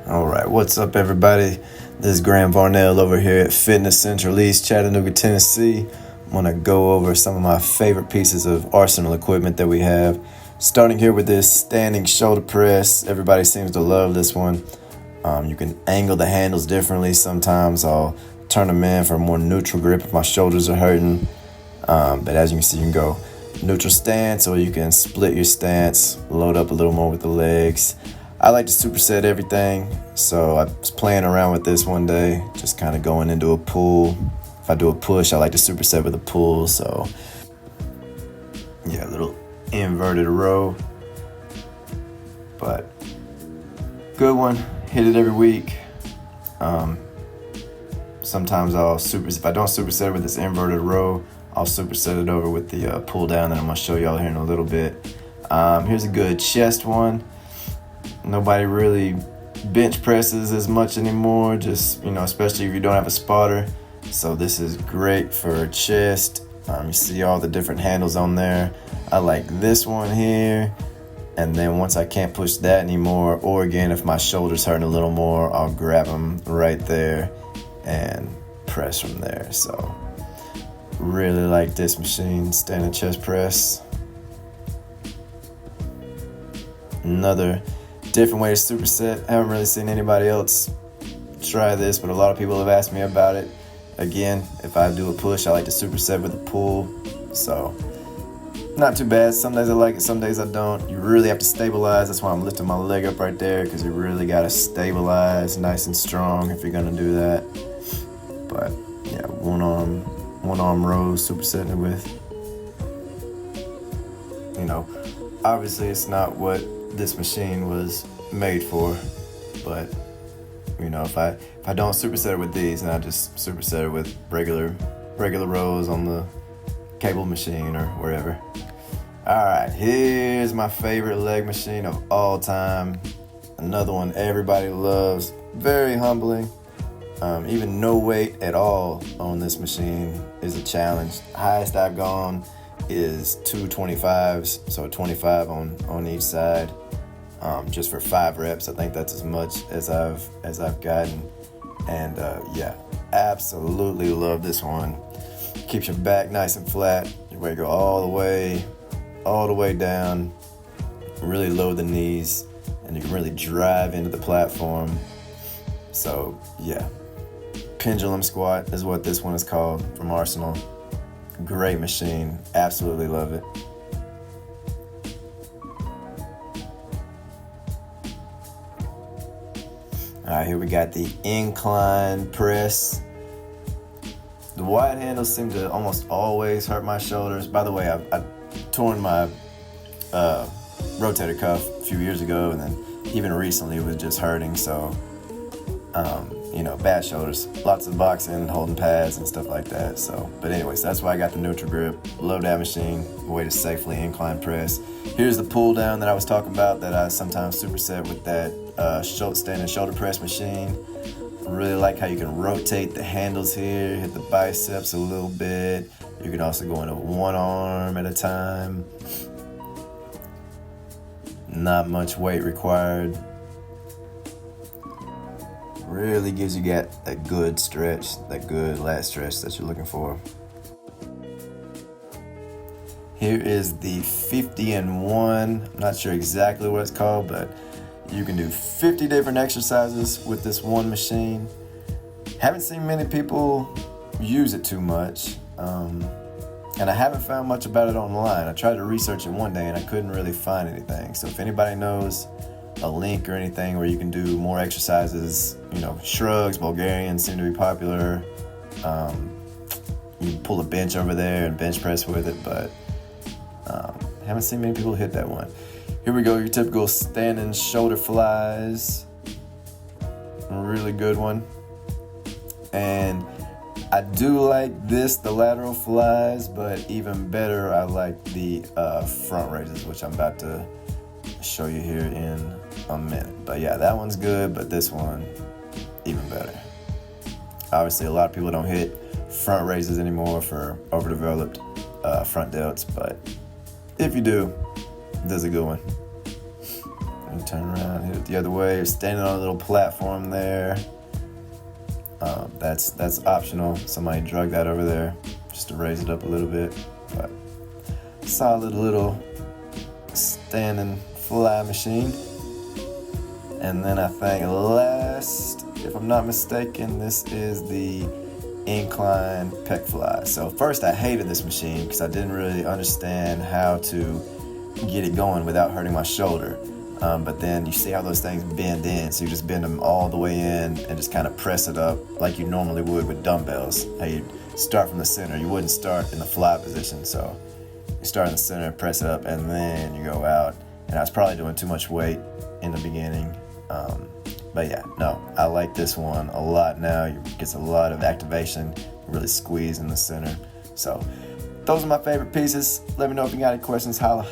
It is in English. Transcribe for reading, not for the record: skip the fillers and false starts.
All right, what's up, everybody? This is Graham Varnell over here at Fitness Central East, Chattanooga, Tennessee. I'm going to go over some of my favorite pieces of arsenal equipment that we have. Starting here with this standing shoulder press. Everybody seems to love this one. You can angle the handles differently. Sometimes I'll turn them in for a more neutral grip if my shoulders are hurting. But as you can see, you can go neutral stance, or you can split your stance, load up a little more with the legs. I like to superset everything, so I was playing around with this one day, just kind of going into a pull. If I do a push, I like to superset with a pull, so yeah, a little inverted row, but good one. Hit it every week. Sometimes if I don't superset it with this inverted row, I'll superset it over with the pull down that I'm going to show y'all here in a little bit. Here's a good chest one. Nobody really bench presses as much anymore, just, especially if you don't have a spotter. So this is great for chest. You see all the different handles on there. I like this one here. And then once I can't push that anymore, or again, if my shoulder's hurting a little more, I'll grab them right there and press from there. So really like this machine, standing chest press. Another different way to superset. I haven't really seen anybody else try this, but a lot of people have asked me about it. Again, if I do a push, I like to superset with a pull. So not too bad. Some days I like it, some days I don't. You really have to stabilize. That's why I'm lifting my leg up right there, because you really got to stabilize nice and strong if you're going to do that. But yeah, one arm rows, supersetting it with. Obviously it's not what this machine was made for, but if I don't superset it with these, and I just superset it with regular rows on the cable machine or wherever. All right, here's my favorite leg machine of all time. Another one everybody loves. Very humbling. Even no weight at all on this machine is a challenge. Highest I've gone is 225s, so 25 on each side, just for 5 reps. I think that's as much as I've gotten, and yeah, absolutely love this one. Keeps your back nice and flat. Your weight go all the way down. Really lower the knees, and you can really drive into the platform. So yeah, pendulum squat is what this one is called from Arsenal. Great machine, absolutely love it. All right, here we got the incline press. The wide handles seem to almost always hurt my shoulders. By the way, I torn my rotator cuff a few years ago, and then even recently it was just hurting. So bad shoulders, lots of boxing, holding pads and stuff like that. So, but anyways, that's why I got the neutral grip. Love that machine, a way to safely incline press. Here's the pull down that I was talking about that I sometimes superset with that standing shoulder press machine. Really like how you can rotate the handles here, hit the biceps a little bit. You can also go into one arm at a time. Not much weight required. Really gives you that good stretch, that good lat stretch that you're looking for. Here is the 50 and 1. I'm not sure exactly what it's called, but you can do 50 different exercises with this one machine. Haven't seen many people use it too much, and I haven't found much about it online. I tried to research it one day and I couldn't really find anything. So if anybody knows a link or anything where you can do more exercises, shrugs, Bulgarians seem to be popular. You can pull a bench over there and bench press with it, but haven't seen many people hit that one. Here we go, your typical standing shoulder flies. Really good one. And I do like the lateral flies, but even better, I like the front raises, which I'm about to show you here in a minute. But yeah, that one's good, but this one even better. Obviously, a lot of people don't hit front raises anymore for overdeveloped front delts, but if you do, this is a good one. And turn around, hit it the other way. You're standing on a little platform there. That's optional. Somebody drug that over there just to raise it up a little bit. But solid little standing fly machine. And then I think last, if I'm not mistaken, this is the incline pec fly. So first I hated this machine because I didn't really understand how to get it going without hurting my shoulder. But then you see how those things bend in, so you just bend them all the way in and just kind of press it up like you normally would with dumbbells. How you start from the center. You wouldn't start in the fly position, so you start in the center, press it up, and then you go out. And I was probably doing too much weight in the beginning. But yeah, no, I like this one a lot now. It gets a lot of activation, really squeeze in the center. So those are my favorite pieces. Let me know if you got any questions. Holla.